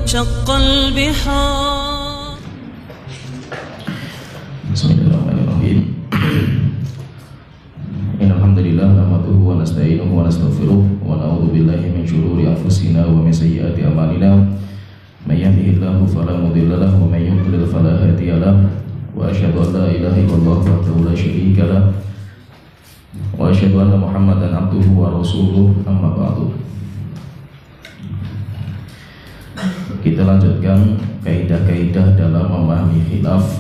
وانشق البحار. Bismillahirrahmanirrahim. Innalhamdulillah nahmaduhu wa nasta'inuhu wa nastaghfiruh wa na'udzu billahi min syururi anfusina wa min sayyiati a'malina. May yahdihillahu fala mudilla lahu wa may yudlil fala hadiya lahu. Wa asyhadu an la ilaha illallah wahdahu la syarika lahu wa asyhadu anna Muhammadan abduhu wa rasuluh, amma ba'du. Kita lanjutkan kaidah-kaidah dalam memahami khilaf.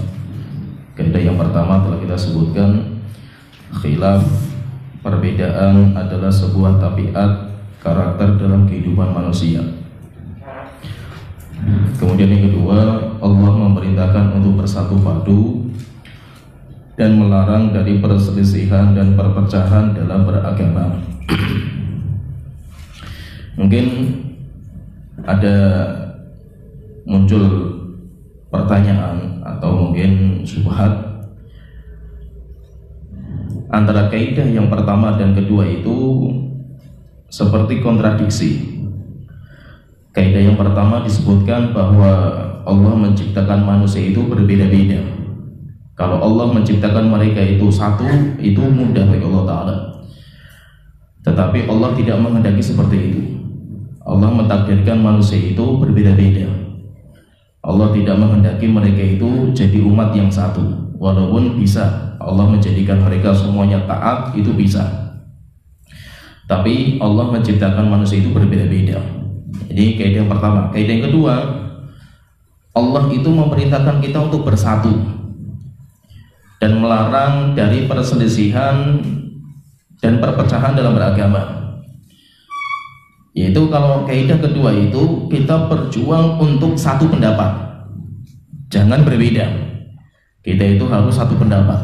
Kaidah yang pertama telah kita sebutkan, khilaf, perbedaan adalah sebuah tabiat karakter dalam kehidupan manusia. Kemudian yang kedua, Allah memerintahkan untuk bersatu padu dan melarang dari perselisihan dan perpecahan dalam beragama. Mungkin ada muncul pertanyaan atau mungkin syubhat antara kaidah yang pertama dan kedua itu seperti kontradiksi. Kaidah yang pertama disebutkan bahwa Allah menciptakan manusia itu berbeda-beda. Kalau Allah menciptakan mereka itu satu, itu mudah bagi Allah Ta'ala. Tetapi Allah tidak menghendaki seperti itu. Allah mentakdirkan manusia itu berbeda-beda. Allah tidak menghendaki mereka itu jadi umat yang satu. Walaupun bisa Allah menjadikan mereka semuanya taat, itu bisa. Tapi Allah menciptakan manusia itu berbeda-beda. Jadi kaidah yang pertama. Kaidah yang kedua, Allah itu memerintahkan kita untuk bersatu dan melarang dari perselisihan dan perpecahan dalam beragama. Yaitu kalau kaidah kedua itu kita berjuang untuk satu pendapat, jangan berbeda. Kita itu harus satu pendapat.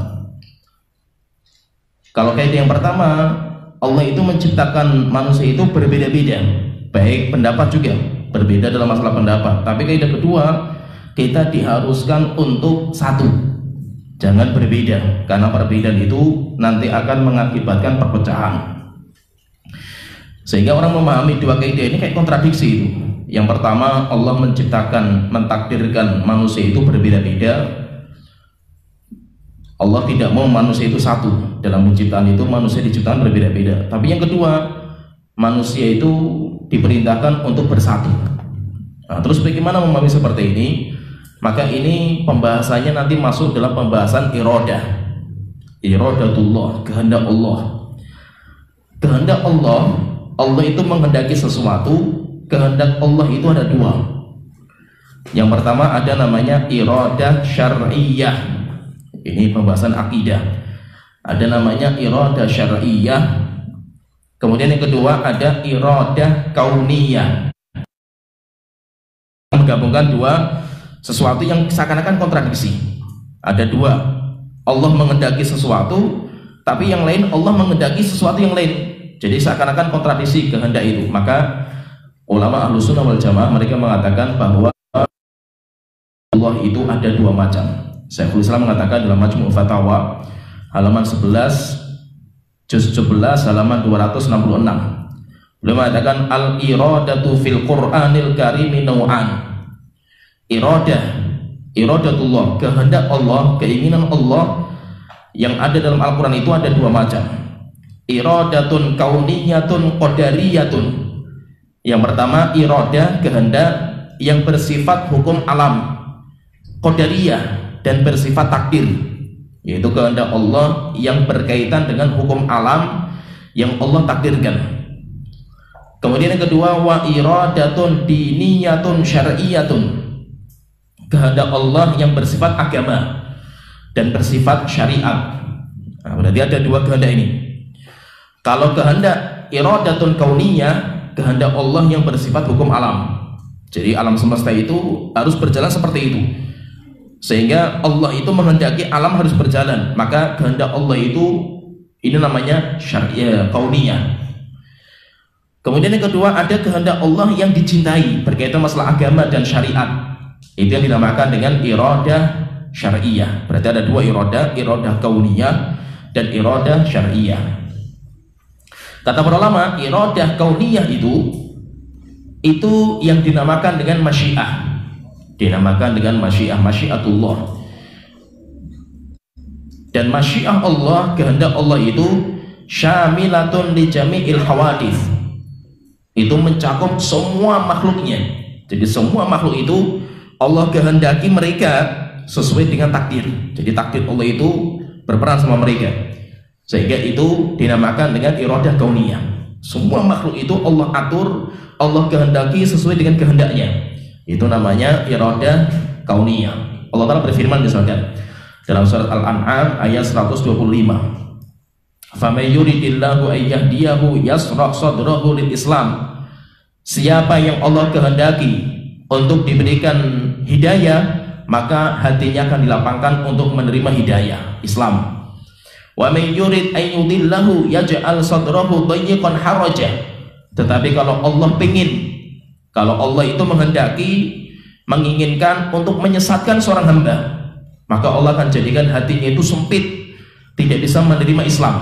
Kalau kaidah yang pertama, Allah itu menciptakan manusia itu berbeda-beda, baik pendapat juga berbeda dalam masalah pendapat. Tapi kaidah kedua, kita diharuskan untuk satu, jangan berbeda, karena perbedaan itu nanti akan mengakibatkan perpecahan. Sehingga orang memahami dua kaidah ini kayak kontradiksi itu. Yang pertama, Allah menciptakan, mentakdirkan manusia itu berbeda-beda. Allah tidak mau manusia itu satu. Dalam penciptaan itu manusia diciptakan berbeda-beda. Tapi yang kedua, manusia itu diperintahkan untuk bersatu. Nah, terus bagaimana memahami seperti ini? Maka ini pembahasannya nanti masuk dalam pembahasan iradah. Iradatullah, kehendak Allah. Kehendak Allah, Allah itu menghendaki sesuatu. Kehendak Allah itu ada dua. Yang pertama ada namanya iradah syar'iyyah. Ini pembahasan akidah. Ada namanya iradah syar'iyyah. Kemudian yang kedua ada iradah kauniyah. Menggabungkan dua sesuatu yang seakan-akan kontradiksi. Ada dua. Allah menghendaki sesuatu, tapi yang lain Allah menghendaki sesuatu yang lain. Jadi seakan-akan kontradiksi kehendak itu. Maka ulama Ahlussunnah wal Jamaah mereka mengatakan bahwa Allah itu ada dua macam. Syekhul Islam mengatakan dalam Majmu' Fatawa halaman 11 juz 17 halaman 266. Beliau mengatakan al-iradatu fil Qur'anil Karim naw'an. Iradatullah, kehendak Allah, keinginan Allah yang ada dalam Al-Qur'an itu ada dua macam. Iradatun kauniyatun qadariyatun. Yang pertama iradah, kehendak yang bersifat hukum alam, qadariyah, dan bersifat takdir, yaitu kehendak Allah yang berkaitan dengan hukum alam yang Allah takdirkan. Kemudian yang kedua wa iradatun diniyatun syar'iyatun, kehendak Allah yang bersifat agama dan bersifat syariat. Nah, berarti ada dua kehendak ini. Kalau kehendak iradatun kauniyah, kehendak Allah yang bersifat hukum alam. Jadi alam semesta itu harus berjalan seperti itu. Sehingga Allah itu menghendaki alam harus berjalan. Maka kehendak Allah itu ini namanya syariah kauniyah. Kemudian yang kedua ada kehendak Allah yang dicintai berkaitan masalah agama dan syariat. Itu yang dinamakan dengan iradah syariah. Berarti ada dua iradah, iradah kauniyah dan iradah syariah. Kata para ulama, iradah kauniyah itu yang dinamakan dengan masyiah. Dinamakan dengan masyiah, masyiatullah. Dan masyiah Allah, kehendak Allah itu syamilatun li jami'il hawadith. Itu mencakup semua makhluknya. Jadi semua makhluk itu Allah kehendaki mereka sesuai dengan takdir. Jadi takdir Allah itu berperan sama mereka. Sehingga itu dinamakan dengan iradah kauniyah. Semua makhluk itu Allah atur, Allah kehendaki sesuai dengan kehendaknya. Itu namanya iradah kauniyah. Allah Ta'ala berfirman misalkan dalam surat Al-An'am ayat 125. Faman yuridillahu an yahdiyahu yashrah sadrahu lil Islam. Siapa yang Allah kehendaki untuk diberikan hidayah, maka hatinya akan dilapangkan untuk menerima hidayah Islam. Wa man yurid an yudillahu yaj'al sadrahu dayyqan haraja. Tetapi kalau Allah pengin, kalau Allah itu menghendaki, menginginkan untuk menyesatkan seorang hamba, maka Allah akan jadikan hatinya itu sempit, tidak bisa menerima Islam.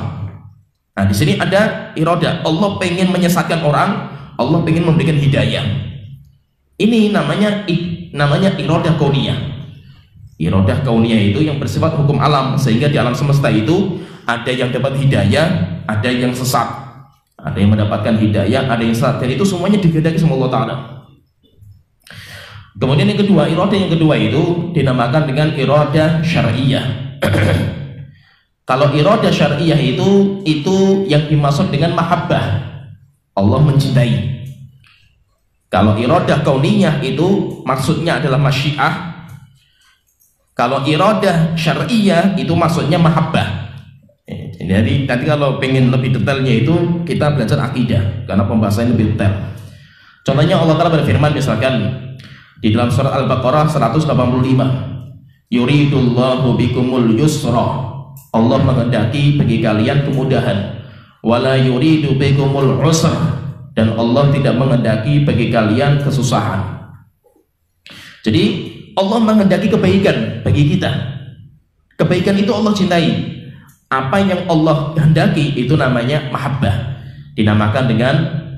Nah, di sini ada iradah. Allah pengen menyesatkan orang, Allah pengen memberikan hidayah. Ini namanya iradah kauniyah. Iradah kauniyah itu yang bersifat hukum alam, sehingga di alam semesta itu ada yang dapat hidayah, ada yang sesat. Ada yang mendapatkan hidayah, ada yang sesat, dan itu semuanya dikehendaki sama Allah Ta'ala. Kemudian yang kedua, iradah yang kedua itu dinamakan dengan iradah syar'iyah. Kalau iradah syar'iyah itu yang dimaksud dengan mahabbah, Allah mencintai. Kalau iradah kauniyah itu maksudnya adalah masyiah. Kalau iradah syar'iyah itu maksudnya mahabbah. Jadi nanti kalau pengen lebih detailnya itu kita belajar akidah, karena pembahasannya lebih detail. Contohnya Allah Ta'ala berfirman misalkan di dalam surat Al-Baqarah 185, yuridullahu bikumul yusra. Allah menghendaki bagi kalian kemudahan. Wala yuridu bikumul usra. Dan Allah tidak menghendaki bagi kalian kesusahan. Jadi Allah menghendaki kebaikan bagi kita. Kebaikan itu Allah cintai. Apa yang Allah kehendaki itu namanya mahabbah, dinamakan dengan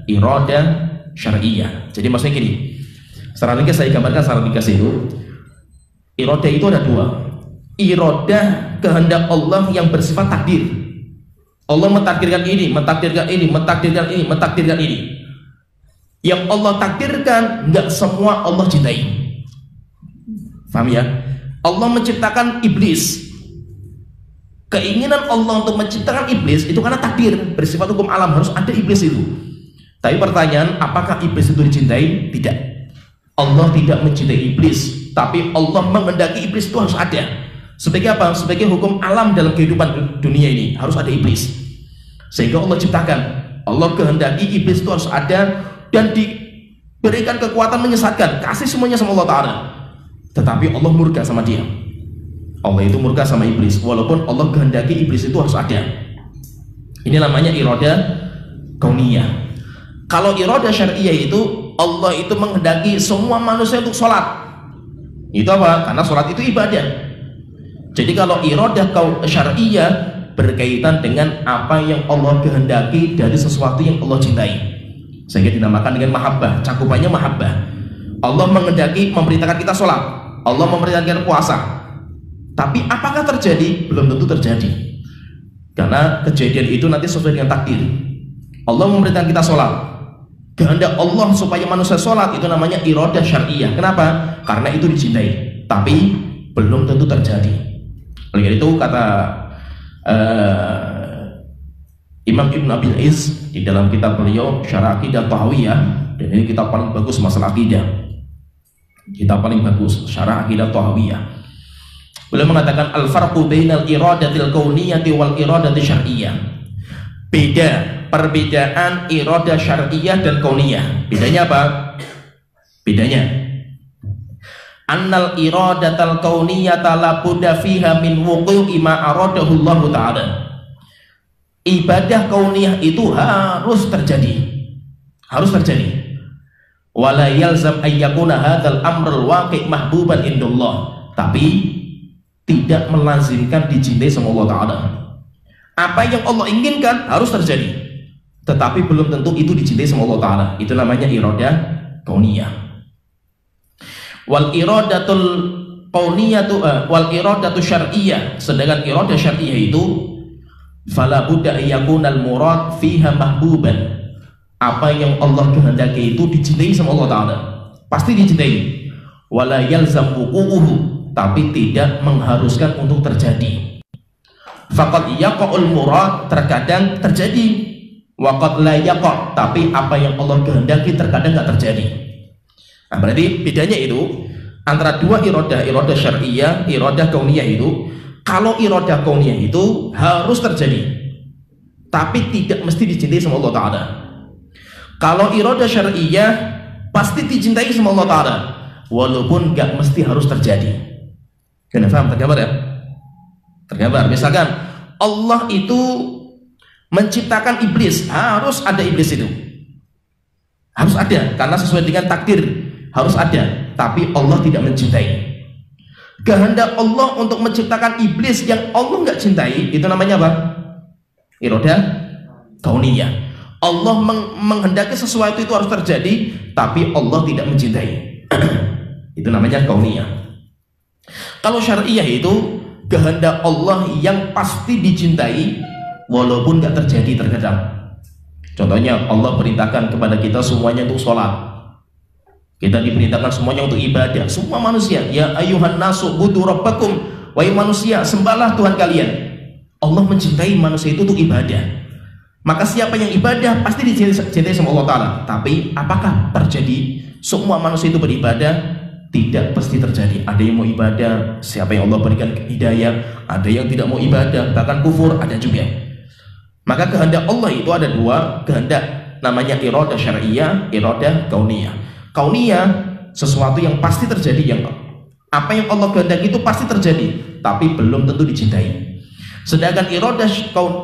iradah syar'iyah. Jadi maksudnya gini, secara ringkas saya gambarkan secara ringkas itu, iradah itu ada dua. Iradah kehendak Allah yang bersifat takdir. Allah mentakdirkan ini, mentakdirkan ini, mentakdirkan ini, mentakdirkan ini. Yang Allah takdirkan nggak semua Allah cintai. Paham ya? Allah menciptakan iblis. Keinginan Allah untuk menciptakan iblis itu karena takdir, bersifat hukum alam, harus ada iblis itu. Tapi pertanyaan, apakah iblis itu dicintai? Tidak. Allah tidak mencintai iblis, tapi Allah menghendaki iblis itu harus ada. Sebagai apa? Sebagai hukum alam dalam kehidupan dunia ini, harus ada iblis. Sehingga Allah ciptakan, Allah kehendaki iblis itu harus ada dan diberikan kekuatan menyesatkan, kasih semuanya sama Allah Ta'ala. Tetapi Allah murka sama dia. Allah itu murka sama iblis, walaupun Allah kehendaki iblis itu harus ada. Ini namanya iradah kauniyah. Kalau iradah syar'iyah itu Allah itu menghendaki semua manusia untuk sholat. Itu apa? Karena sholat itu ibadah. Jadi kalau iradah syar'iyah berkaitan dengan apa yang Allah kehendaki dari sesuatu yang Allah cintai, sehingga dinamakan dengan mahabbah. Cakupannya mahabbah. Allah menghendaki memerintahkan kita sholat, Allah memerintahkan puasa. Tapi apakah terjadi? Belum tentu terjadi. Karena kejadian itu nanti sesuai dengan takdir. Allah memerintahkan kita sholat. Kehendak Allah supaya manusia sholat itu namanya iradah syar'iyah. Kenapa? Karena itu dicintai. Tapi belum tentu terjadi. Oleh itu kata Imam Ibn Abil Iz di dalam kitab beliau Syarah Aqidah Tahawiyah, dan ini kitab paling bagus masalah akidah. Kitab paling bagus Syarah Aqidah Tahawiyah. Beliau mengatakan al-farqu bainal iradatil kauniyati wal iradati syar'iyah. Beda, perbedaan iradah syar'iyah dan kauniyah. Bedanya apa? Bedanya annal iradatal kauniyata la budda fiha min wuqu'i ma aradahu Allah Ta'ala. Ibadah kauniyah itu harus terjadi. Harus terjadi. Wala yalzam ayyakuna hadzal amrul waqi' mahbuban indallah. Tapi tidak melazimkan dicintai sama Allah Ta'ala. Apa yang Allah inginkan harus terjadi, tetapi belum tentu itu dicintai sama Allah Ta'ala. Itu namanya iradah kauniyah. Wal iradatul kauniyatu wal iradatu syar'iyyah, sedangkan iradah syar'iyyah itu fala budda yakunal murad fiha mahbuban. Apa yang Allah kehendaki itu dicintai sama Allah Ta'ala, pasti dicintai. Wala yalzam wuqu'uhu, tapi tidak mengharuskan untuk terjadi. Faqad yaqa'ul murad, terkadang terjadi. Waqad la yaqa', tapi apa yang Allah kehendaki terkadang nggak terjadi. Nah, berarti bedanya itu antara dua iradah syar'iyyah, iradah kauniyah itu, kalau iradah kauniyah itu harus terjadi, tapi tidak mesti dicintai sama Allah Ta'ala. Kalau iradah syar'iyyah pasti dicintai sama Allah Ta'ala, walaupun nggak mesti harus terjadi. Kalian paham? Tergambar ya? Tergambar. Misalkan Allah itu menciptakan iblis, harus ada iblis itu, harus ada, karena sesuai dengan takdir harus ada, tapi Allah tidak mencintai. Kehendak Allah untuk menciptakan iblis yang Allah nggak cintai, itu namanya apa? Iradah kauniyah. Allah menghendaki sesuatu itu harus terjadi, tapi Allah tidak mencintai. Itu namanya kauniyah. Kalau syar'iyah itu kehendak Allah yang pasti dicintai, walaupun nggak terjadi terkadang. Contohnya Allah perintahkan kepada kita semuanya untuk sholat. Kita diperintahkan semuanya untuk ibadah. Semua manusia, ya ayuhan nasu budu rabbakum, wahai manusia sembahlah Tuhan kalian. Allah mencintai manusia itu untuk ibadah. Maka siapa yang ibadah pasti dicintai sama Allah Ta'ala. Tapi apakah terjadi semua manusia itu beribadah? Tidak pasti terjadi. Ada yang mau ibadah, siapa yang Allah berikan hidayah. Ada yang tidak mau ibadah, bahkan kufur, ada juga. Maka kehendak Allah itu ada dua kehendak, namanya iradah syar'iyyah, iradah kauniyah. Kauniyah sesuatu yang pasti terjadi, yang apa yang Allah kehendaki itu pasti terjadi, tapi belum tentu dicintai. Sedangkan iradah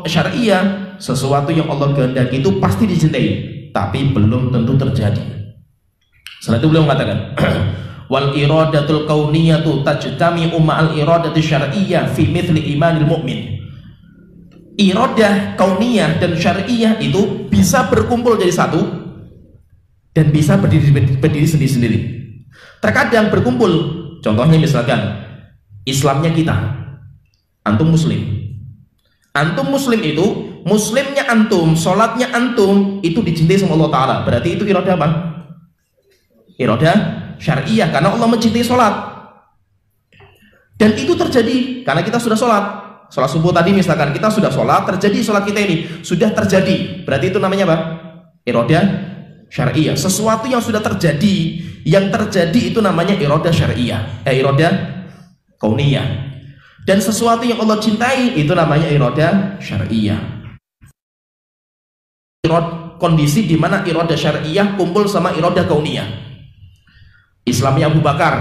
syar'iyyah sesuatu yang Allah kehendaki itu pasti dicintai, tapi belum tentu terjadi. Setelah itu beliau mengatakan wal iradatul kauniyatu tajtami'u ma'al iradati syar'iyyah fi mithli imanil mu'min. Iradah kauniyah dan syar'iyyah itu bisa berkumpul jadi satu dan bisa berdiri sendiri-sendiri. Terkadang berkumpul. Contohnya misalkan Islamnya kita, antum muslim. Antum muslim itu, muslimnya antum, sholatnya antum, itu dicintai sama Allah Ta'ala. Berarti itu iradah apa? Iradah syar'iyyah, karena Allah mencintai sholat. Dan itu terjadi karena kita sudah sholat. Sholat subuh tadi misalkan kita sudah sholat, terjadi sholat kita ini sudah terjadi, berarti itu namanya apa? Iradah syar'iyyah. Sesuatu yang sudah terjadi, yang terjadi itu namanya iradah syar'iyyah, iradah kauniyah. Dan sesuatu yang Allah cintai itu namanya iradah syar'iyyah. Kondisi di mana iradah syar'iyyah kumpul sama iradah kauniyah. Islamnya Abu Bakar.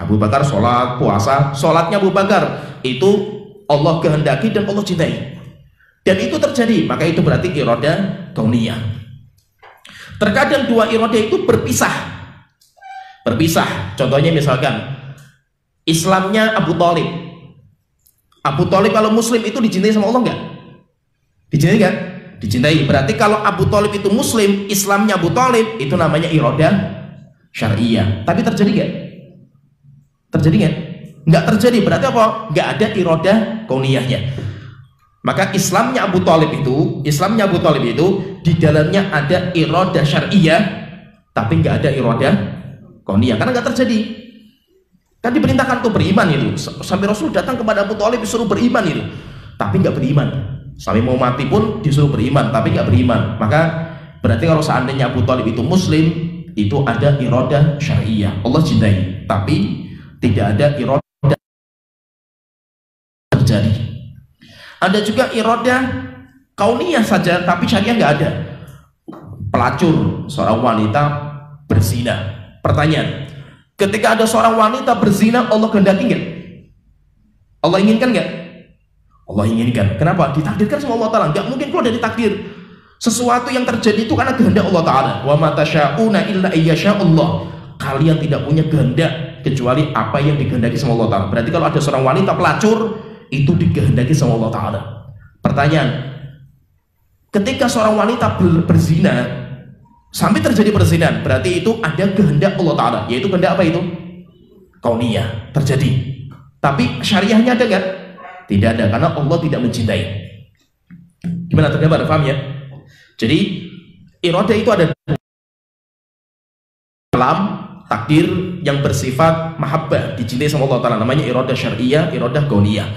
Abu Bakar sholat, puasa, sholatnya Abu Bakar itu Allah kehendaki dan Allah cintai. Dan itu terjadi, maka itu berarti iradah kauniyah. Terkadang dua iradah itu berpisah. Berpisah. Contohnya misalkan Islamnya Abu Thalib. Abu Thalib kalau muslim itu dicintai sama Allah enggak? Dicintai kan? Dicintai. Berarti kalau Abu Thalib itu muslim, Islamnya Abu Thalib, itu namanya iradah syar'iyyah. Tapi terjadi enggak? Terjadi enggak? Enggak terjadi. Berarti apa? Enggak ada iradah kauniyahnya. Maka Islamnya Abu Thalib itu di dalamnya ada iradah syar'iyyah, tapi enggak ada iradah kauniyah karena enggak terjadi. Kan diperintahkan untuk beriman itu, sampai Rasul datang kepada Abu Thalib disuruh beriman itu, tapi nggak beriman. Sampai mau mati pun disuruh beriman, tapi nggak beriman. Maka berarti kalau seandainya Abu Thalib itu muslim, itu ada iradah syar'iyyah, Allah cintai, tapi tidak ada iradah terjadi. Ada juga iradah kauniyah saja, tapi syariah nggak ada. Pelacur, seorang wanita berzina. Pertanyaan, ketika ada seorang wanita berzina, Allah kehendaki nggak? Allah inginkan nggak? Allah inginkan. Kenapa? Ditakdirkan sama Allah Ta'ala. Nggak mungkin keluar dari takdir. Sesuatu yang terjadi itu karena kehendak Allah Ta'ala. Wa ma tasyauna illa ayyasha Allah. Kalian tidak punya kehendak kecuali apa yang dikehendaki sama Allah Ta'ala. Berarti kalau ada seorang wanita pelacur, itu dikehendaki sama Allah Ta'ala. Pertanyaan, ketika seorang wanita berzina, sampai terjadi perzinahan, berarti itu ada kehendak Allah Ta'ala, yaitu kehendak apa itu? Kauniyah, terjadi. Tapi syariahnya ada nggak? Tidak ada, karena Allah tidak mencintai. Gimana tergambar, paham ya? Jadi iradah itu ada alam takdir yang bersifat mahabbah, dicintai sama Allah Ta'ala, namanya iradah syariah, iradah kauniyah.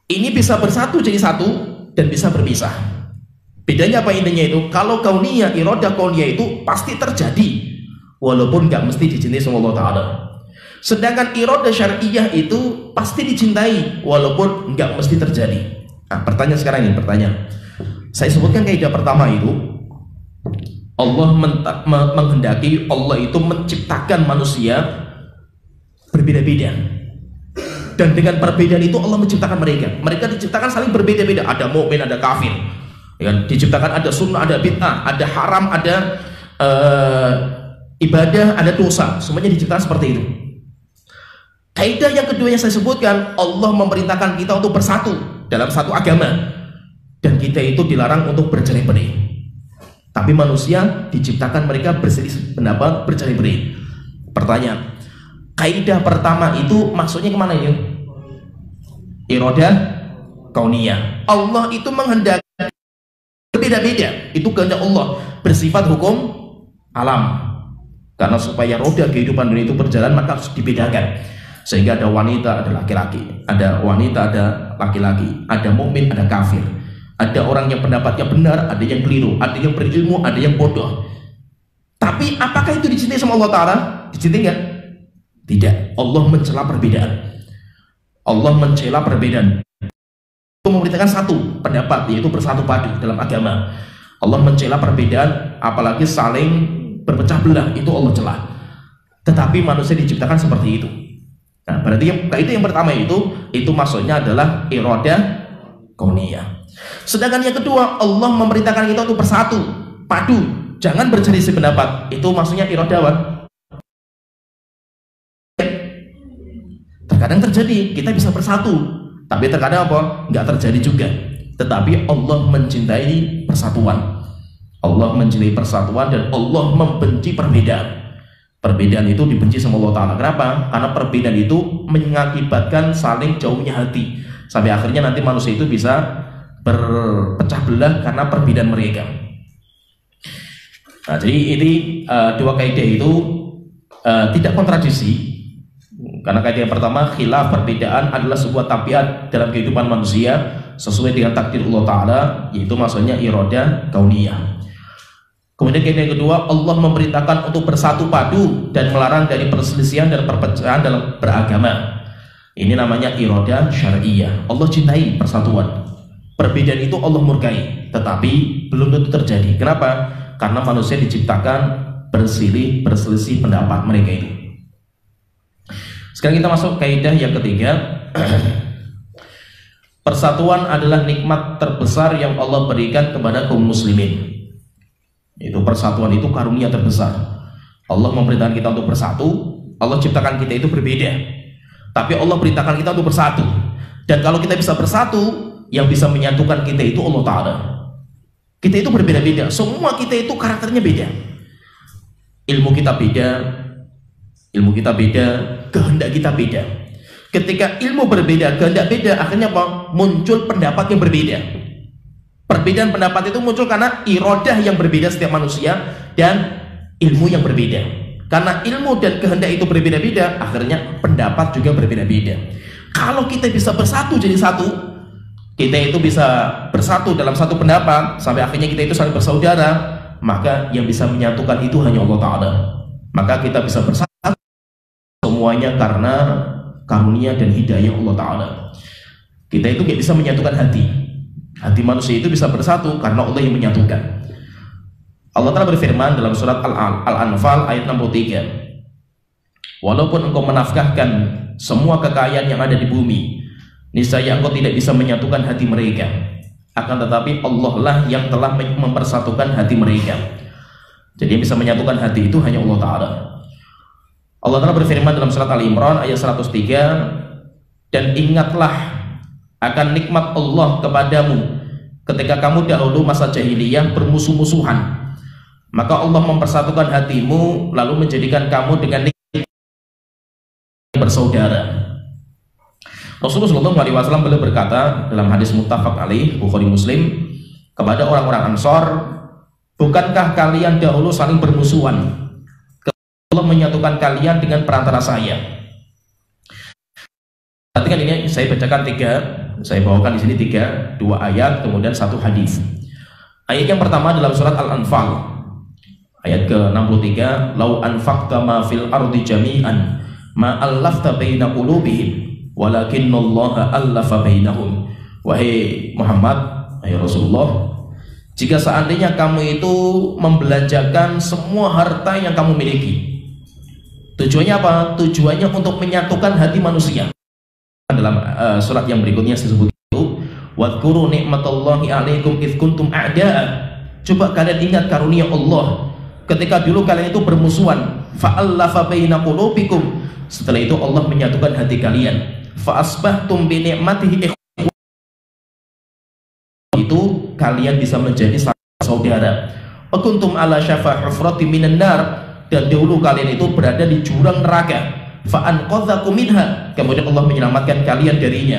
Ini bisa bersatu jadi satu dan bisa berpisah. Bedanya apa intinya itu? Kalau kauniyah, iradah kauniyah itu pasti terjadi walaupun nggak mesti dicintai sama Allah Ta'ala. Sedangkan iradah syariah itu pasti dicintai walaupun nggak mesti terjadi. Nah, pertanyaan sekarang ini, pertanyaan. Saya sebutkan kaidah pertama itu, Allah menghendaki, Allah itu menciptakan manusia berbeda-beda, dan dengan perbedaan itu Allah menciptakan mereka. Mereka diciptakan saling berbeda-beda. Ada mukmin, ada kafir, ya, diciptakan ada sunnah, ada bid'ah, ada haram, ada ibadah, ada dosa. Semuanya diciptakan seperti itu. Kaidah yang kedua yang saya sebutkan, Allah memerintahkan kita untuk bersatu dalam satu agama, dan kita itu dilarang untuk bercerai-berai. Tapi manusia diciptakan mereka berselisih pendapat, bercerai-berai. Pertanyaan, kaidah pertama itu maksudnya kemana ya? Iradah kauniyah. Allah itu menghendaki berbeda-beda, itu kehendak Allah, bersifat hukum alam. Karena supaya roda kehidupan dunia itu berjalan, maka harus dibedakan. Sehingga ada wanita, ada laki-laki, ada wanita, ada laki-laki, ada mukmin, ada kafir. Ada orang yang pendapatnya benar, ada yang keliru, ada yang berilmu, ada yang bodoh. Tapi apakah itu dicintai sama Allah Ta'ala? Dicintai nggak? Tidak. Allah mencela perbedaan. Allah mencela perbedaan. Allah memberitakan satu pendapat, yaitu bersatu padu dalam agama. Allah mencela perbedaan, apalagi saling berpecah belah, itu Allah cela. Tetapi manusia diciptakan seperti itu. Nah, berarti itu yang pertama itu maksudnya adalah iradah kauniyah. Sedangkan yang kedua, Allah memerintahkan kita untuk bersatu, padu, jangan berselisih pendapat. Itu maksudnya iradah apa? Terkadang terjadi, kita bisa bersatu, tapi terkadang apa? Nggak terjadi juga. Tetapi Allah mencintai persatuan. Allah mencintai persatuan dan Allah membenci perbedaan. Perbedaan itu dibenci sama Allah Ta'ala. Kenapa? Karena perbedaan itu mengakibatkan saling jauhnya hati. Sampai akhirnya nanti manusia itu bisa berpecah belah karena perbedaan mereka. Nah, jadi ini dua kaidah itu tidak kontradiksi, karena kaidah yang pertama, khilaf, perbedaan adalah sebuah tabiat dalam kehidupan manusia sesuai dengan takdir Allah Ta'ala, yaitu maksudnya iradah kauniyah. Kemudian kaidah yang kedua, Allah memerintahkan untuk bersatu padu dan melarang dari perselisihan dan perpecahan dalam beragama. Ini namanya iradah syariah. Allah cintai persatuan. Perbedaan itu Allah murkai, tetapi belum tentu terjadi. Kenapa? Karena manusia diciptakan berselisih pendapat mereka itu. Sekarang kita masuk kaidah yang ketiga. Persatuan adalah nikmat terbesar yang Allah berikan kepada kaum muslimin. Itu persatuan itu karunia terbesar. Allah memerintahkan kita untuk bersatu. Allah ciptakan kita itu berbeda, tapi Allah perintahkan kita untuk bersatu. Dan kalau kita bisa bersatu, yang bisa menyatukan kita itu Allah Ta'ala. Kita itu berbeda-beda, semua kita itu karakternya beda. Ilmu kita beda, kehendak kita beda. Ketika ilmu berbeda, kehendak beda, akhirnya apa? Muncul pendapat yang berbeda. Perbedaan pendapat itu muncul karena iradah yang berbeda setiap manusia dan ilmu yang berbeda. Karena ilmu dan kehendak itu berbeda-beda, akhirnya pendapat juga berbeda-beda. Kalau kita bisa bersatu jadi satu, kita itu bisa bersatu dalam satu pendapat, sampai akhirnya kita itu saling bersaudara, maka yang bisa menyatukan itu hanya Allah Ta'ala. Maka kita bisa bersatu semuanya karena karunia dan hidayah Allah Ta'ala. Kita itu gak bisa menyatukan hati. Hati manusia itu bisa bersatu karena Allah yang menyatukan. Allah Ta'ala berfirman dalam surat Al-Anfal ayat 63, walaupun engkau menafkahkan semua kekayaan yang ada di bumi, niscaya engkau tidak bisa menyatukan hati mereka. Akan tetapi Allah lah yang telah mempersatukan hati mereka. Jadi yang bisa menyatukan hati itu hanya Allah Ta'ala. Allah Ta'ala berfirman dalam surat Al-Imran ayat 103, dan ingatlah akan nikmat Allah kepadamu ketika kamu dahulu masa jahiliyah bermusuh-musuhan. maka Allah mempersatukan hatimu lalu menjadikan kamu dengan bersaudara. Rasulullah SAW beliau berkata dalam hadis muttafaq alaih Bukhari Muslim kepada orang-orang Ansor, bukankah kalian dahulu saling bermusuhan? Allah menyatukan kalian dengan perantara saya. Perhatikan ini, saya bacakan saya bawakan di sini dua ayat kemudian satu hadis. Ayat yang pertama dalam surat Al-Anfal ayat ke-63, "Lau anfaqta ma fil ardi jami'an ma allafta baina qulubihim walakinallaha allafa bainahum." Wahai Muhammad, wahai Rasulullah, jika seandainya kamu itu membelanjakan semua harta yang kamu miliki, tujuannya apa? Tujuannya untuk menyatukan hati manusia. Dalam surat yang berikutnya disebut itu, "Wadhkuru ni'matallahi 'alaikum idz kuntum a'da'a." Coba kalian ingat karunia Allah ketika dulu kalian itu bermusuhan, fa'allafa baina qulubikum. Setelah itu Allah menyatukan hati kalian. Fa'asbahtum bi ni'matihi ikhwan. Itu kalian bisa menjadi saudara. Wa kuntum ala syafa hufrati minan nar. Dan dahulu kalian itu berada di jurang neraka. Fa'anqadzakum minha. Kemudian Allah menyelamatkan kalian darinya.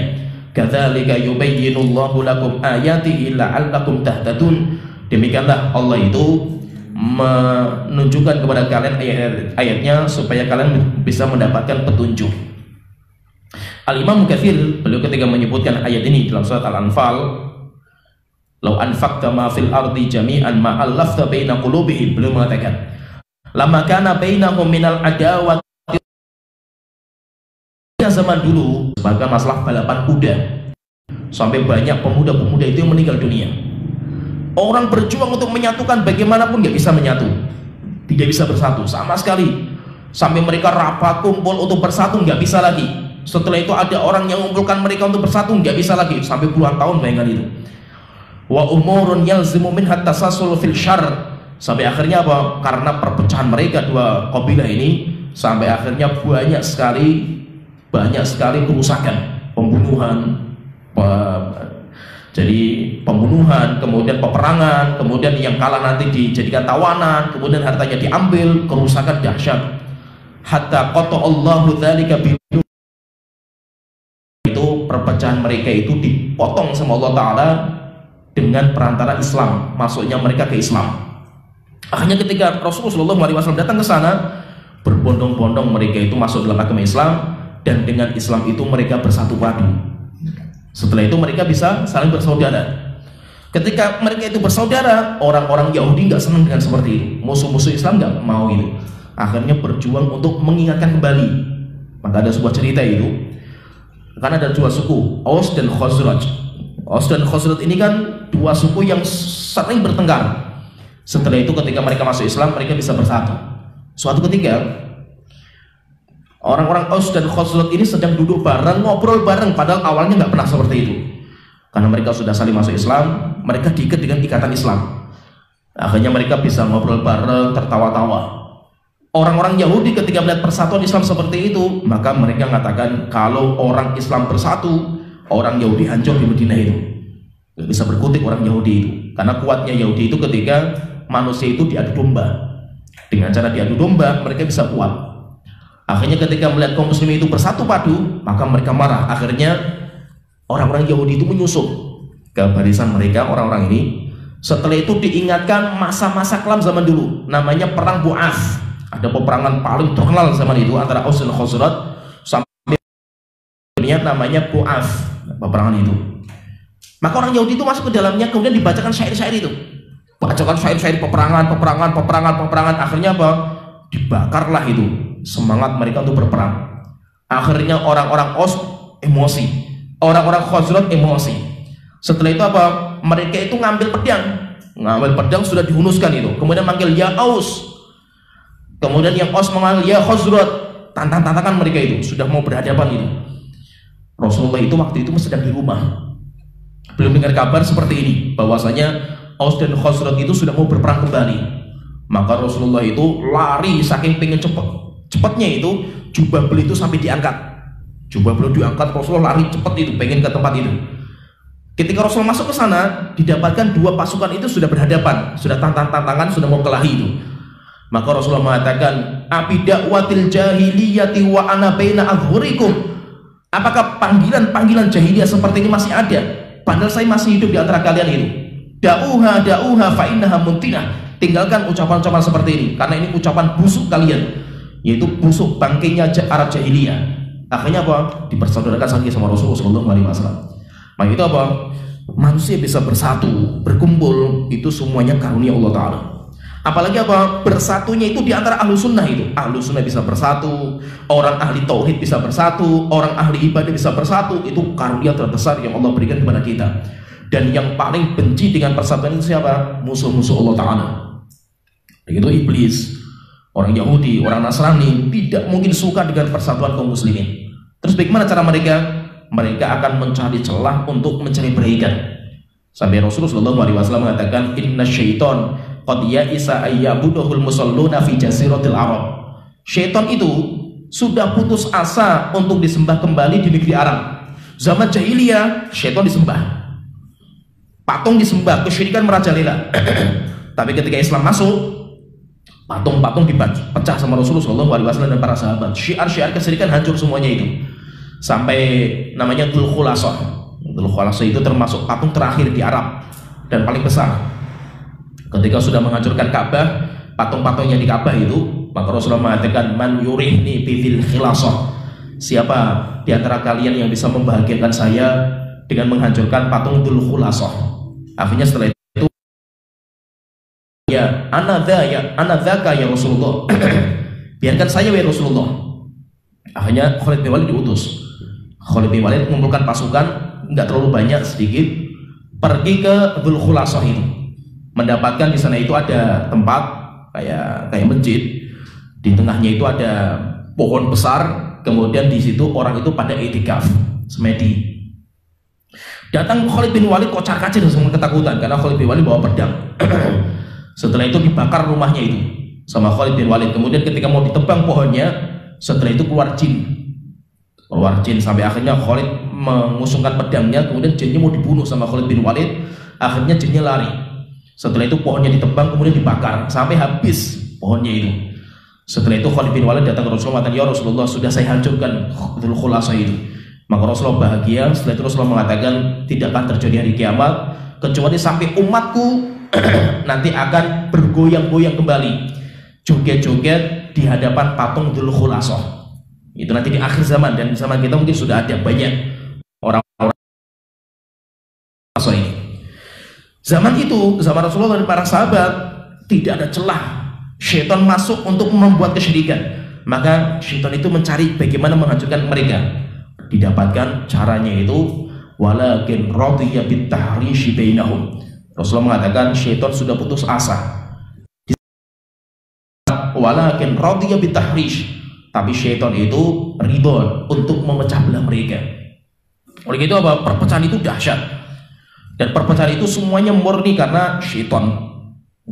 Kadzalika yubayyinullahu lakum ayatihi la'allakum tahtadun. Demikianlah Allah itu menunjukkan kepada kalian ayat-ayatnya supaya kalian bisa mendapatkan petunjuk. Al-Imam Katsir beliau ketika menyebutkan ayat ini dalam surat Al-Anfal, "Lau anfaqta ma fil ardi jami'an ma allafta baina qulubihim," beliau mengatakan, "Lama kana bainahum minal adawati." Zaman dulu sebagai masalah balapan kuda sampai banyak pemuda-pemuda itu yang meninggal dunia. Orang berjuang untuk menyatukan bagaimanapun nggak bisa menyatu, tidak bisa bersatu sama sekali. Sampai mereka rapat kumpul untuk bersatu nggak bisa lagi. Setelah itu ada orang yang mengumpulkan mereka untuk bersatu nggak bisa lagi sampai puluhan tahun, bayangkan itu. Wa umurun yalzimu minha tasasul fil syarr. Sampai akhirnya apa? Karena perpecahan mereka dua kabilah ini, sampai akhirnya banyak sekali kerusakan, pembunuhan, pembunuhan, kemudian peperangan, kemudian yang kalah nanti dijadikan tawanan, kemudian hartanya diambil, kerusakan dahsyat. Hatta qata Allahu dzalika bi, itu perpecahan mereka itu dipotong sama Allah Ta'ala dengan perantara Islam, masuknya mereka ke Islam. Akhirnya ketika Rasulullah SAW datang ke sana, berbondong-bondong mereka itu masuk dalam agama Islam, dan dengan Islam itu mereka bersatu padu. Setelah itu mereka bisa saling bersaudara. Ketika mereka itu bersaudara, orang-orang Yahudi nggak senang dengan seperti itu. Musuh-musuh Islam nggak mau itu. Akhirnya berjuang untuk mengingatkan kembali. Maka ada sebuah cerita itu, karena ada dua suku, Aus dan Khazraj. Aus dan Khazraj ini kan dua suku yang sering bertengkar. Setelah itu ketika mereka masuk Islam, mereka bisa bersatu. Suatu ketika orang-orang Aus dan Khazraj ini sedang duduk bareng, ngobrol bareng, padahal awalnya nggak pernah seperti itu. Karena mereka sudah saling masuk Islam, mereka diikat dengan ikatan Islam. Akhirnya mereka bisa ngobrol bareng, tertawa-tawa. Orang-orang Yahudi ketika melihat persatuan Islam seperti itu, maka mereka mengatakan kalau orang Islam bersatu, orang Yahudi hancur di Madinah itu. Nggak bisa berkutik orang Yahudi itu. Karena kuatnya Yahudi itu ketika manusia itu diadu domba. Dengan cara diadu domba, mereka bisa kuat. Akhirnya ketika melihat kaum muslimin itu bersatu padu, maka mereka marah. Akhirnya orang-orang Yahudi itu menyusup ke barisan mereka, orang-orang ini. Setelah itu diingatkan masa-masa kelam zaman dulu, namanya perang Bu'ath. Ada peperangan paling terkenal zaman itu antara Aus dan Khazraj, sampai dunia namanya Bu'ath, peperangan itu. Maka orang Yahudi itu masuk ke dalamnya, kemudian dibacakan syair-syair itu. Bacakan syair-syair peperangan. Akhirnya apa? Dibakarlah itu semangat mereka untuk berperang. Akhirnya orang-orang Aus emosi, orang-orang Khazraj emosi. Setelah itu apa? Mereka itu ngambil pedang sudah dihunuskan itu, kemudian manggil ya Aus. Kemudian yang Aus memanggil ya Khazraj, tantang-tantangan mereka itu sudah mau berhadapan itu. Rasulullah itu waktu itu sedang di rumah, belum dengar kabar seperti ini, bahwasanya Aus dan Khazraj itu sudah mau berperang kembali. Maka Rasulullah itu lari saking pengen cepatnya itu, jubah beliau itu sampai diangkat. Jubah beliau diangkat, Rasulullah lari cepat itu, pengen ke tempat itu. Ketika Rasul masuk ke sana, didapatkan dua pasukan itu sudah berhadapan, sudah tantangan, sudah mau kelahi itu. Maka Rasulullah mengatakan, "Abi da'watil jahiliyati wa ana baina adhurikum." Apakah panggilan jahiliyah seperti ini masih ada? Padahal saya masih hidup di antara kalian itu. Da'uha fa innaha muntinah. Tinggalkan ucapan-ucapan seperti ini, karena ini ucapan busuk kalian, yaitu busuk bangkainya Arab jahiliyah. Akhirnya apa? Dipersaudarakan lagi sama Rasulullah SAW. Maka itu apa? Manusia bisa bersatu, berkumpul, itu semuanya karunia Allah Ta'ala. Apalagi apa? Bersatunya itu di antara ahlu sunnah itu. Ahlu sunnah bisa bersatu, orang ahli tauhid bisa bersatu, orang ahli ibadah bisa bersatu. Itu karunia terbesar yang Allah berikan kepada kita. Dan yang paling benci dengan persatuan itu siapa? Musuh-musuh Allah Ta'ala. Itu iblis, orang Yahudi, orang Nasrani tidak mungkin suka dengan persatuan kaum muslimin. Terus bagaimana cara mereka? Mereka akan mencari celah untuk mencari berikan. Sampai Rasulullah SAW mengatakan, "Inna syaiton qad ya'isa ayyabudahul musalluna fi jaziratil Arab." Syaiton itu sudah putus asa untuk disembah kembali di negeri Arab. Zaman jahiliyah, syaiton disembah, patung disembah, kesyirikan merajalela. Tapi ketika Islam masuk, patung-patung dipecah sama Rasulullah SAW dan para sahabat. Syiar-syiar kesyirikan hancur semuanya itu. Sampai namanya Dzul Khulasah. Dzul Khulasah itu termasuk patung terakhir di Arab dan paling besar. Ketika sudah menghancurkan Ka'bah, patung-patungnya di Ka'bah itu, maka Rasulullah mengatakan, "Man yurihni bidil khilasah." Siapa di antara kalian yang bisa membahagiakan saya dengan menghancurkan patung Dzul Khulasah? Akhirnya setelah itu, ya ana dzaka ya Rasulullah. Biarkan saya ya Rasulullah. Akhirnya Khalid bin Walid diutus. Khalid bin Walid mengumpulkan pasukan, nggak terlalu banyak, sedikit, pergi ke Dzul Khulasah itu. Mendapatkan di sana itu ada tempat kayak masjid, di tengahnya itu ada pohon besar, kemudian di situ orang itu pada i'tikaf, semedi. Datang Khalid bin Walid kocar-kacir semua ketakutan karena Khalid bin Walid bawa pedang. Setelah itu dibakar rumahnya itu sama Khalid bin Walid. Kemudian ketika mau ditebang pohonnya, setelah itu keluar jin sampai akhirnya Khalid mengusungkan pedangnya, kemudian jinnya mau dibunuh sama Khalid bin Walid. Akhirnya jinnya lari. Setelah itu pohonnya ditebang, kemudian dibakar sampai habis pohonnya itu. Setelah itu Khalid bin Walid datang ke Rasulullah mengatakan, "Ya Rasulullah, sudah saya hancurkan Dzul Khulasah itu." Maka Rasulullah bahagia. Setelah itu Rasulullah mengatakan, tidak akan terjadi hari kiamat kecuali sampai umatku nanti akan bergoyang-goyang kembali, joget-joget di hadapan patung Dzul Khulasah. Itu nanti di akhir zaman, dan di zaman kita mungkin sudah ada banyak orang-orang ini. Zaman itu, zaman Rasulullah dan para sahabat, tidak ada celah syaitan masuk untuk membuat kesyirikan. Maka syaitan itu mencari bagaimana menghancurkan mereka. Didapatkan caranya itu, walakin radiya bitahrishi bainahum. Rasulullah mengatakan syaitan sudah putus asa. Walakin radiya bitahrish. Tapi syaitan itu ridho untuk memecah belah mereka. Oleh itu apa? Perpecahan itu dahsyat. Dan perpecahan itu semuanya murni karena syaitan.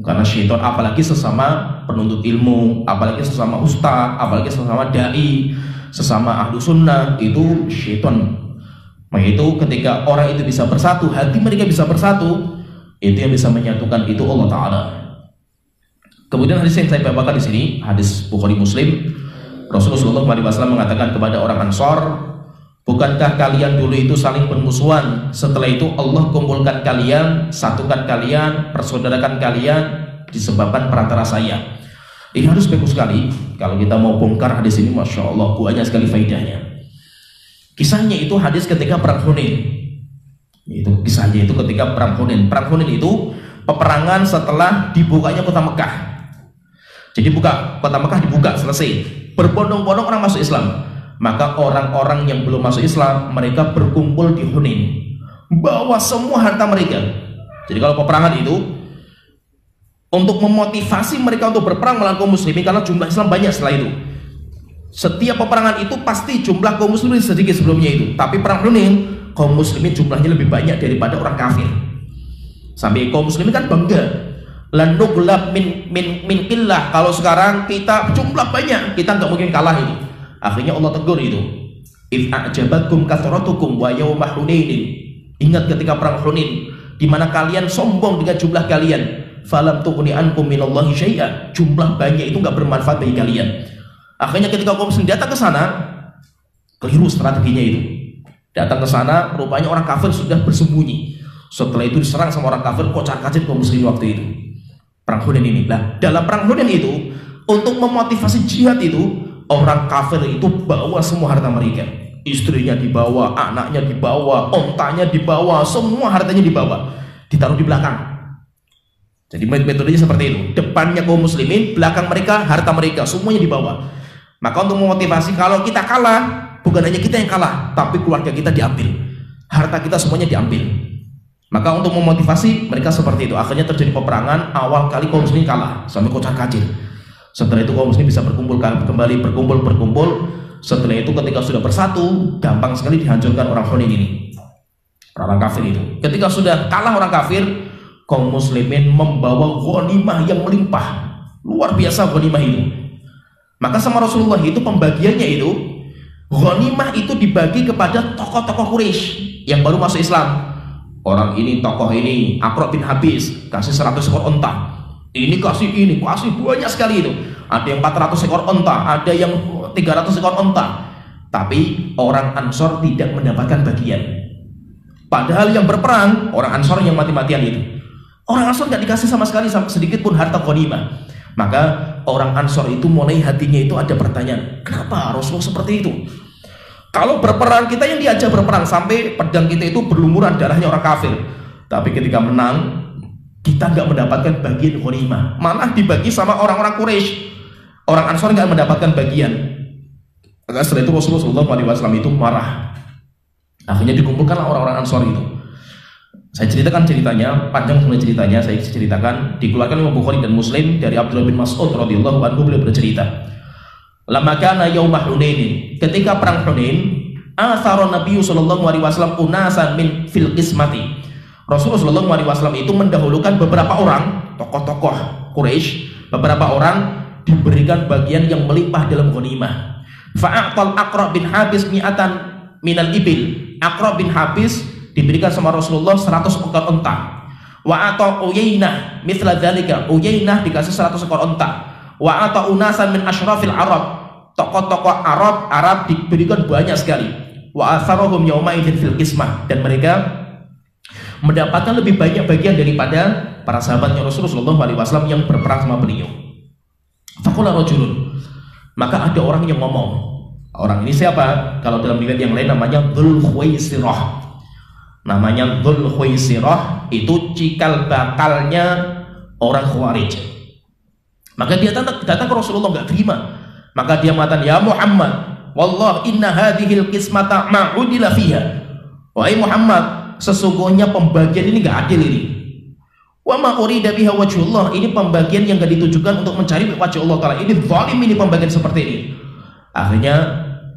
Karena syaitan, apalagi sesama penuntut ilmu, apalagi sesama ustaz, apalagi sesama dai, sesama ahlu sunnah, itu syaitan. Maka itu ketika orang itu bisa bersatu, hati mereka bisa bersatu, itu yang bisa menyatukan itu Allah Ta'ala. Kemudian hadis yang saya bawakan di sini, hadis Bukhari Muslim. Rasulullah SAW mengatakan kepada orang Ansor, bukankah kalian dulu itu saling bermusuhan, setelah itu Allah kumpulkan kalian, satukan kalian, persaudarakan kalian disebabkan perantara saya. Ini harus bagus sekali. Kalau kita mau bongkar hadis ini, Masya Allah, banyak sekali faedahnya. Kisahnya itu hadis ketika perang Hunain. Itu kisahnya itu ketika perang Hunain. Perang Hunain itu peperangan setelah dibukanya kota Mekah. Jadi kota Mekah dibuka, selesai. Berbondong-bondong orang masuk Islam. Maka orang-orang yang belum masuk Islam, mereka berkumpul di Hunain, bawa semua harta mereka. Jadi kalau peperangan itu untuk memotivasi mereka untuk berperang melawan kaum muslimin, karena jumlah Islam banyak setelah itu. Setiap peperangan itu pasti jumlah kaum muslimin sedikit sebelumnya itu, tapi perang Hunain kaum muslimin jumlahnya lebih banyak daripada orang kafir. Sampai kaum muslimin kan bangga, lanuglab min qillah. Kalau sekarang kita jumlah banyak, kita nggak mungkin kalah itu. Akhirnya Allah tegur itu, if a'jabatkum kathratukum wa yawma hunainin Ingat ketika perang Hunain, di mana kalian sombong dengan jumlah kalian. Falam tughni ankum minallahi syai'a. Jumlah banyak itu nggak bermanfaat bagi kalian. Akhirnya ketika kaum muslim datang ke sana, keliru strateginya itu. Datang ke sana, rupanya orang kafir sudah bersembunyi. Setelah itu diserang sama orang kafir, kocar-kacir kaum muslim waktu itu. Perang Hunain ini. Nah, dalam perang Hunain itu, untuk memotivasi jihad itu, orang kafir itu bawa semua harta mereka. Istrinya dibawa, anaknya dibawa, ontanya dibawa, semua hartanya dibawa, ditaruh di belakang. Jadi metodenya seperti itu. Depannya kaum muslimin, belakang mereka harta mereka, semuanya dibawa. Maka untuk memotivasi, kalau kita kalah, bukan hanya kita yang kalah, tapi keluarga kita diambil, harta kita semuanya diambil. Maka untuk memotivasi mereka seperti itu. Akhirnya terjadi peperangan. Awal kali kaum muslimin kalah sampai kocar-kacir. Setelah itu kaum muslimin bisa kembali berkumpul. Setelah itu ketika sudah bersatu, gampang sekali dihancurkan orang Hunain ini, orang kafir itu. Ketika sudah kalah orang kafir, kaum muslimin membawa ghanimah yang melimpah, luar biasa ghanimah itu. Maka sama Rasulullah itu pembagiannya itu, ghanimah itu dibagi kepada tokoh-tokoh Quraisy yang baru masuk Islam. Orang ini, tokoh ini, Aqra bin Habis kasih 100 ekor onta, ini kasih banyak sekali itu. Ada yang 400 ekor onta, ada yang 300 ekor onta. Tapi orang Ansor tidak mendapatkan bagian. Padahal yang berperang orang Ansor yang mati-matian itu. Orang Ansor nggak dikasih sama sekali sedikit pun harta ghanimah. Maka orang Ansor itu mulai hatinya itu ada pertanyaan, kenapa Rasulullah seperti itu? Kalau berperang kita yang diajak berperang sampai pedang kita itu berlumuran darahnya orang kafir. Tapi ketika menang kita nggak mendapatkan bagian ghanimah, malah dibagi sama orang-orang Quraisy. Orang Ansor nggak mendapatkan bagian. Maka setelah itu Rasulullah SAW itu marah. Akhirnya dikumpulkanlah orang-orang Ansor itu. Saya ceritakan ceritanya, panjang sebenarnya ceritanya, saya ceritakan. Dikeluarkan oleh Bukhari dan Muslim dari Abdullah bin Mas'ud radhiyallahu anhu, beliau bercerita, "Lamma kana yauma Hunain," ketika perang Hunain, athara Nabi sallallahu alaihi wasallam unasan min fil qismati. Rasulullah sallallahu alaihi wasallam itu mendahulukan beberapa orang, tokoh-tokoh Quraisy, beberapa orang diberikan bagian yang melimpah dalam ghanimah. Fa'atal Aqra bin Habis mi'atan minal ibil. Aqra bin Habis diberikan sama Rasulullah 100 ekor unta. Wa ata Uyainah mithla dzalika. Uyainah dikasih 100 ekor unta. Wa ata unasan min asyrafil Arab. Tokoh-tokoh Arab diberikan banyak sekali. Wa atharuhum yauma idzin fil qismah, dan mereka mendapatkan lebih banyak bagian daripada para sahabatnya Rasulullah SAW yang berperang sama beliau. Faqala rajulun, maka ada orang yang ngomong. Orang ini siapa? Kalau dalam riwayat yang lain namanya Dzul Khuwaisirah. Namanya Dzul Khuwaisirah, itu cikal bakalnya orang Khawarij. Maka dia datang ke Rasulullah, nggak terima. Maka dia mengatakan, "Ya Muhammad, wallah inna hadhil qismata ma'udila fiha." Wahai Muhammad, sesungguhnya pembagian ini nggak adil ini. Wa ma urida biha wajhullah, ini pembagian yang nggak ditujukan untuk mencari wajah Allah Ta'ala. Ini zalim, ini pembagian seperti ini. Akhirnya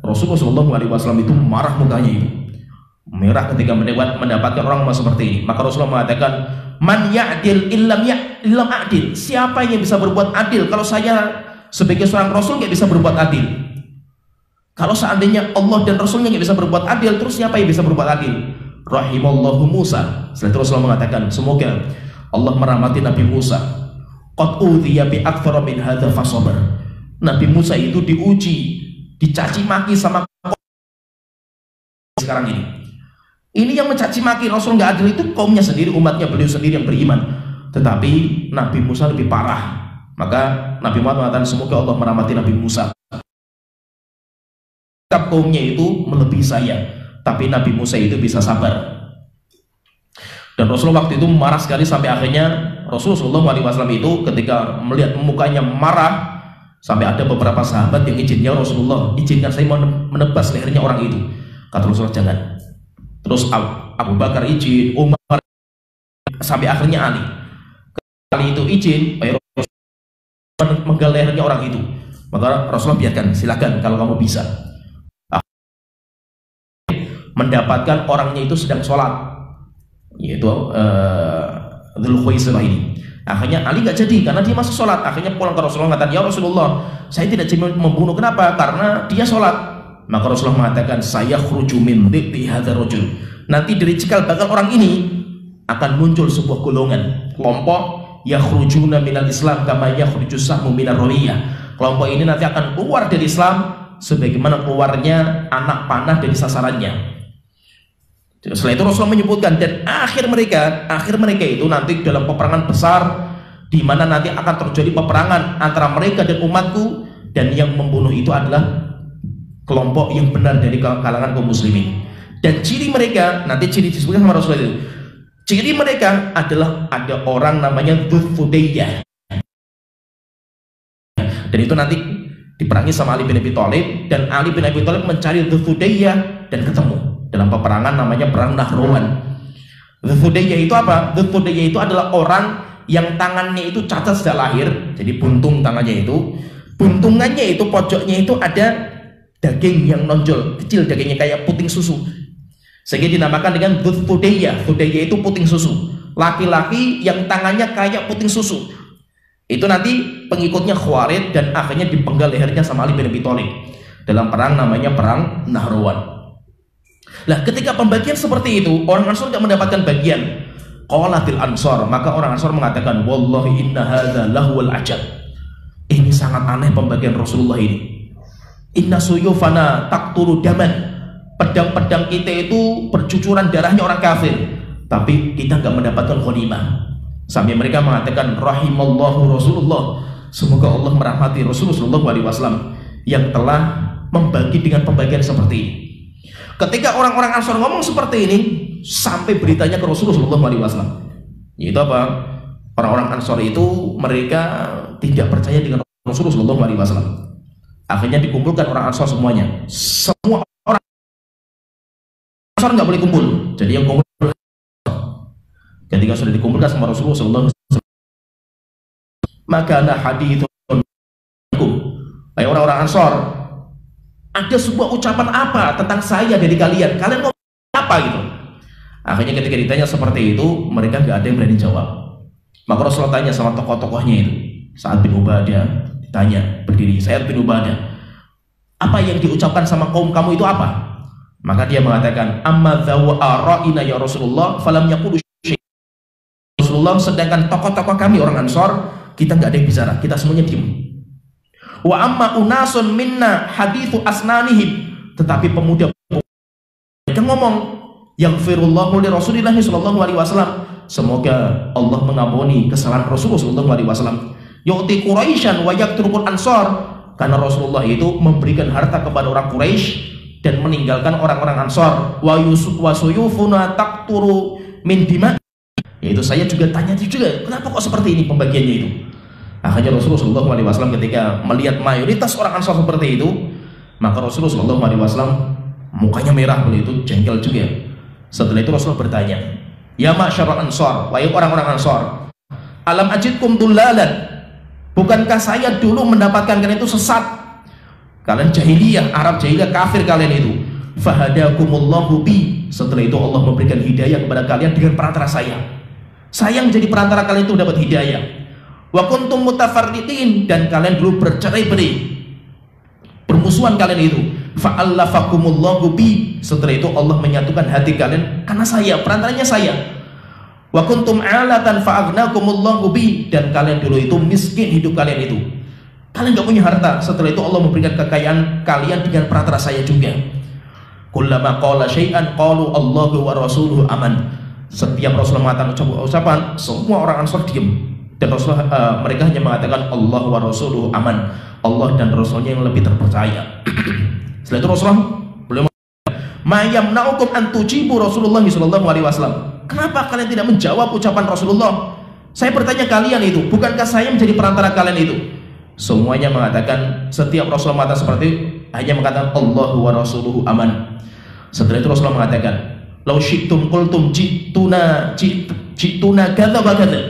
Rasulullah SAW itu marah mukanya itu, merah ketika mendapatkan orang seperti ini. Maka Rasulullah mengatakan, "Man ya'dil illam a'dil." Siapa yang bisa berbuat adil kalau saya sebagai seorang Rasul nggak bisa berbuat adil? Kalau seandainya Allah dan Rasulnya nggak bisa berbuat adil, terus siapa yang bisa berbuat adil? Rahimallahu Musa. Setelah itu Rasulullah mengatakan, semoga Allah merahmati Nabi Musa. Qad udhiya bi aktsara min hadza fasabar. Nabi Musa itu diuji, dicaci maki sama sekarang ini. Ini yang mencaci maki Rasul nggak adil itu kaumnya sendiri, umatnya beliau sendiri yang beriman. Tetapi Nabi Musa lebih parah. Maka Nabi Muhammad mengatakan, semoga Allah merahmati Nabi Musa. Kaumnya itu melebihi saya, tapi Nabi Musa itu bisa sabar. Dan Rasulullah waktu itu marah sekali, sampai akhirnya Rasulullah SAW itu ketika melihat mukanya marah, sampai ada beberapa sahabat yang izin, "Ya Rasulullah, izinkan saya menebas lehernya orang itu." Kata Rasulullah, "Jangan." Terus Abu Bakar izin, Umar, sampai akhirnya Ali. Kali itu izin, menggal lehernya orang itu. Maka Rasulullah, biarkan, silakan kalau kamu bisa. Mendapatkan orangnya itu sedang sholat, yaitu Dzul Khuwaisirah ini. Akhirnya Ali nggak jadi karena dia masih sholat. Akhirnya pulang ke Rasulullah mengatakan, "Ya Rasulullah, saya tidak jadi membunuh. Kenapa? Karena dia sholat." Maka Rasulullah mengatakan, "Saya khruju min dhi'ti hadzal rajul." nanti dari cikal bakal orang ini akan muncul sebuah golongan, kelompok yakhrujuna minal Islam kama yakhrujus sahmu minar ramiyah. Kelompok ini nanti akan keluar dari Islam sebagaimana keluarnya anak panah dari sasarannya. Setelah itu Rasulullah menyebutkan, dan akhir mereka itu nanti dalam peperangan besar, di mana nanti akan terjadi peperangan antara mereka dan umatku, dan yang membunuh itu adalah kelompok yang benar dari kalangan kaum muslimin. Dan ciri mereka, nanti ciri disebutkan sama Rasulullah itu, ciri mereka adalah ada orang namanya Dzulfudayyah, dan itu nanti diperangi sama Ali bin Abi Thalib, dan Ali bin Abi Thalib mencari Dzulfudayyah dan ketemu dalam peperangan namanya perang Nahrawan. Dzulfudayyah itu apa? Dzulfudayyah itu adalah orang yang tangannya itu cacat sejak lahir, jadi buntung tangannya itu, buntungannya itu pojoknya itu ada daging yang nonjol kecil, dagingnya kayak puting susu, sehingga dinamakan dengan Dzulfudayyah. Fudayyah itu puting susu, laki-laki yang tangannya kayak puting susu. Itu nanti pengikutnya Khawarij, dan akhirnya dipenggal lehernya sama Ali bin Abi Thalib dalam perang namanya perang Nahrawan. Lah ketika pembagian seperti itu, orang Ansor tidak mendapatkan bagian. Qalatil Ansor, maka orang Ansor mengatakan, wallahi inna hadza lahwal ajab. Ini sangat aneh pembagian Rasulullah ini. Inna suyufana taqturu daman. Pedang-pedang kita itu bercucuran darahnya orang kafir, tapi kita nggak mendapatkan ghanimah. Sampai mereka mengatakan, rahimallahu Rasulullah, semoga Allah merahmati Rasulullah SAW yang telah membagi dengan pembagian seperti ini. Ketika orang-orang Ansor ngomong seperti ini, sampai beritanya ke Rasulullah SAW. Yaitu apa? Orang-orang Ansor itu mereka tidak percaya dengan Rasulullah SAW. Akhirnya dikumpulkan orang Ansor semuanya. Semua orang Ansor nggak boleh kumpul. Jadi yang kumpul, ketika sudah dikumpulkan sama Rasulullah SAW, maka ada hadits. Ayo orang-orang Ansor, ada sebuah ucapan apa tentang saya dari kalian? Kalian ngomong apa gitu? Akhirnya ketika ditanya seperti itu, mereka nggak ada yang berani jawab. Maka Rasulullah tanya sama tokoh-tokohnya itu, Sa'ad bin Ubadah ditanya berdiri, Sa'ad bin Ubadah, apa yang diucapkan sama kaum kamu itu apa? Maka dia mengatakan, amma dzawa ara'ina ya Rasulullah falam yaqulu syai'. Rasulullah, sedangkan tokoh-tokoh kami orang Ansor, kita nggak ada yang bicara, kita semuanya diam. Wa amma unasun minna hadithu asnanihim, tetapi pemuda mereka ngomong, yaghfirullahu li Rasulillah sallallahu alaihi wasallam, semoga Allah mengampuni kesalahan Rasulullah sallallahu alaihi wasallam. Yu'ti Quraisyan wa yaqturul Ansar, karena Rasulullah itu memberikan harta kepada orang Quraisy dan meninggalkan orang-orang Ansar. Wa suyufuna taqturu min dima, yaitu saya juga tanya juga, kenapa kok seperti ini pembagiannya itu? Akhirnya Rasulullah SAW ketika melihat mayoritas orang Ansar seperti itu, maka Rasulullah SAW mukanya merah, beliau itu jengkel juga. Setelah itu Rasulullah bertanya, ya ma'syarul Ansar, wahai orang-orang Ansar, alam ajidkum dullalan, bukankah saya dulu mendapatkan kalian itu sesat? Kalian jahiliyah, Arab jahiliyah, kafir kalian itu. Fahadakumullahu bi, setelah itu Allah memberikan hidayah kepada kalian dengan perantara saya. Saya yang jadi perantara kalian itu dapat hidayah. Wa kuntum mutafarriqin, dan kalian dulu bercerai-berai, bermusuhan kalian itu. Fa'allafakumullahu bi, setelah itu Allah menyatukan hati kalian karena saya, perantaranya saya. Wa kuntum alatan fa'aghnakumullahu bi, dan kalian dulu itu miskin hidup kalian itu, kalian gak punya harta, setelah itu Allah memberikan kekayaan kalian dengan perantara saya juga. Kullama qala syai'an qalu Allahu wa rasuluhu aman. Setiap Rasulullah mengatakan ucapan, semua orang Ansar diam. Dan Rasulullah, mereka hanya mengatakan Allah wa rasuluhu aman, Allah dan Rasulnya yang lebih terpercaya. Setelah itu Rasulullah beliau mengatakan, ma yamna'ukum an tujibu Rasulullah sallallahu alaihi wasallam, kenapa kalian tidak menjawab ucapan Rasulullah? Saya bertanya kalian itu, bukankah saya menjadi perantara kalian itu? Semuanya mengatakan, setiap Rasulullah mengatakan seperti itu, hanya mengatakan Allah wa rasuluhu aman. Setelah itu Rasulullah mengatakan, lau syi'tum qultum jituna kadza wa kadza,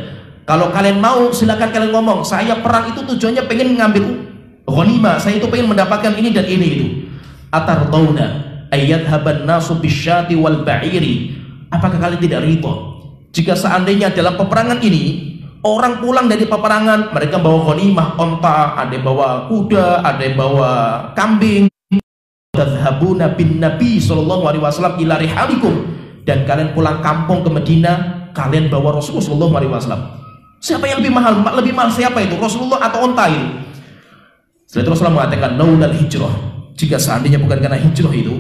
kalau kalian mau silakan kalian ngomong, saya perang itu tujuannya pengen ngambil ghanimah, saya itu pengen mendapatkan ini dan ini itu. Atardawna ayyadhaban nasu bisyati wal ba'iri, apakah kalian tidak ridho jika seandainya dalam peperangan ini orang pulang dari peperangan mereka bawa ghanimah, onta, ada yang bawa kuda, ada yang bawa kambing. Tadhhabuna bin nabi sallallahu alaihi wasallam ila rihalikum, dan kalian pulang kampung ke Medina, kalian bawa Rasulullah SAW. Siapa yang lebih mahal? Lebih mahal siapa itu? Rasulullah atau onta itu? Setelah itu Rasulullah mengatakan, laulal hijrah, jika seandainya bukan karena hijrah itu,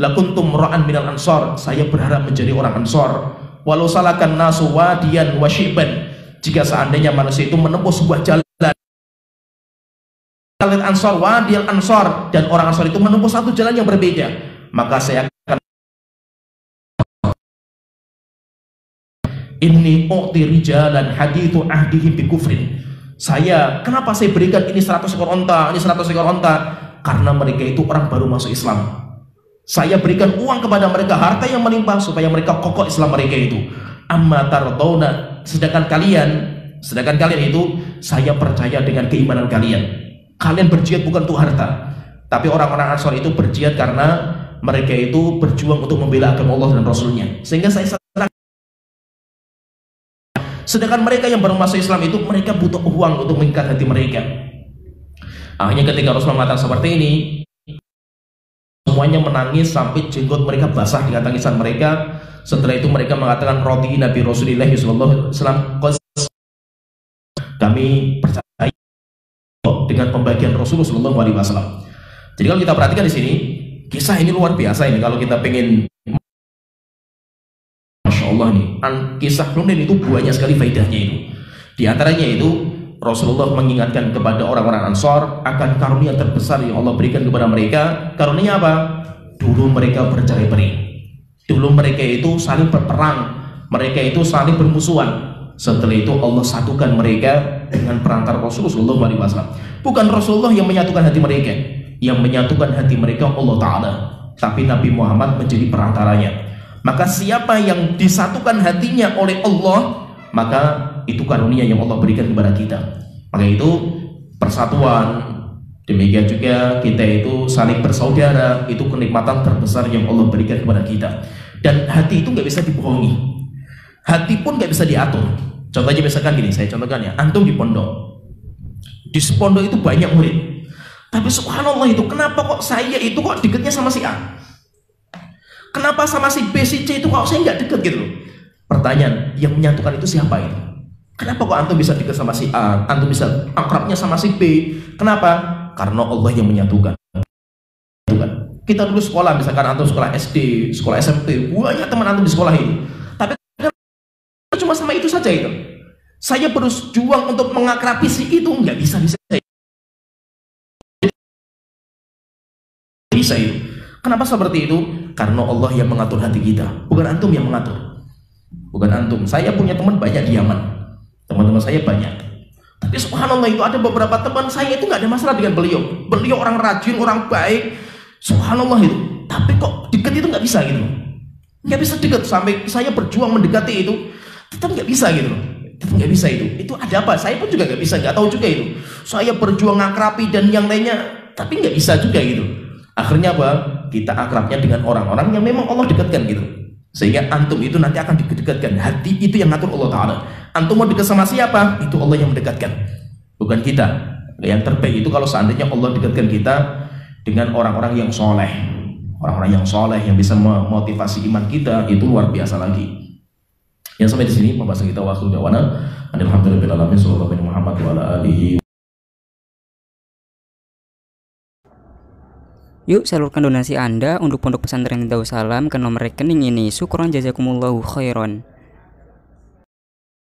lakuntum ra'an minal ansor, saya berharap menjadi orang ansor. Walau salakan nasu wadiyan wa syiban, jika seandainya manusia itu menempuh sebuah jalan, kalian ansor wadiyal ansor, dan orang ansor itu menempuh satu jalan yang berbeda, maka saya akan inni u'ti rijalan hadithu ahdihim bi kufrin. Kenapa saya berikan ini 100 ekor onta, ini 100 ekor onta? Karena mereka itu orang baru masuk Islam. Saya berikan uang kepada mereka, harta yang melimpah, supaya mereka kokoh Islam mereka itu. Amma tardawna, sedangkan kalian itu, saya percaya dengan keimanan kalian. Kalian berjihad bukan untuk harta, tapi orang-orang Ansor itu berjihad karena mereka itu berjuang untuk membela agama Allah dan Rasulnya. Sehingga saya serahkan. Sedangkan mereka yang baru masuk Islam itu, mereka butuh uang untuk mengikat hati mereka. Akhirnya ketika Rasulullah mengatakan seperti ini, semuanya menangis sampai jenggot mereka basah dengan tangisan mereka. Setelah itu mereka mengatakan, roti Nabi Rasulullah SAW, kami percaya dengan pembagian Rasulullah SAW. Jadi kalau kita perhatikan di sini, kisah ini luar biasa ini. Kalau kita pengen, Masya Allah nih, kisah Hunain itu banyak sekali faedahnya itu. Di antaranya itu Rasulullah mengingatkan kepada orang-orang Ansor akan karunia terbesar yang Allah berikan kepada mereka. Karunia apa? Dulu mereka bercerai-berai, dulu mereka itu saling berperang, mereka itu saling bermusuhan. Setelah itu Allah satukan mereka dengan perantara Rasulullah SAW. Bukan Rasulullah yang menyatukan hati mereka, yang menyatukan hati mereka Allah Ta'ala, tapi Nabi Muhammad menjadi perantaranya. Maka siapa yang disatukan hatinya oleh Allah, maka itu karunia yang Allah berikan kepada kita. Maka itu persatuan, demikian juga kita itu saling bersaudara, itu kenikmatan terbesar yang Allah berikan kepada kita. Dan hati itu nggak bisa dibohongi, hati pun nggak bisa diatur. Contohnya misalkan gini, saya contohkan ya, antum di pondok, di pondok itu banyak murid, tapi subhanallah itu kenapa kok saya itu kok dekatnya sama si A, kenapa sama si B, si C itu kok saya nggak deket gitu loh. Pertanyaan, yang menyatukan itu siapa itu? Kenapa kok antum bisa dekat sama si A, antum bisa akrabnya sama si B? Kenapa? Karena Allah yang menyatukan. Kita dulu sekolah, misalkan antum sekolah SD, sekolah SMP, banyak teman antum di sekolah ini, tapi cuma sama itu saja itu. Saya berjuang untuk mengakrabi si itu, nggak bisa itu. Kenapa seperti itu? Karena Allah yang mengatur hati kita, bukan antum yang mengatur. Bukan antum. Saya punya teman banyak di Yaman, teman-teman saya banyak, tapi subhanallah itu ada beberapa teman saya itu nggak ada masalah dengan beliau. Beliau orang rajin, orang baik, subhanallah itu. Tapi kok dekat itu nggak bisa gitu, nggak bisa dekat. Sampai saya berjuang mendekati itu, tetap nggak bisa gitu, tetap nggak bisa itu. Itu ada apa? Saya pun juga nggak bisa, nggak tahu juga itu. Saya berjuang akrabi dan yang lainnya, tapi nggak bisa juga gitu. Akhirnya apa? Kita akrabnya dengan orang-orang yang memang Allah dekatkan gitu. Sehingga antum itu nanti akan didekatkan. Hati itu yang ngatur Allah Ta'ala. Antum mau dekat sama siapa? Itu Allah yang mendekatkan, bukan kita. Yang terbaik itu kalau seandainya Allah dekatkan kita dengan orang-orang yang soleh. Orang-orang yang soleh yang bisa memotivasi iman kita, itu luar biasa lagi. Yang sampai di sini pembahasan kita, waktu dawana alhamdulillahirabbil alamin, sallallahu alaihi Muhammad wa ala alihi. Yuk salurkan donasi Anda untuk Pondok Pesantren Darussalam ke nomor rekening ini. Syukron jazakumullahu khairan.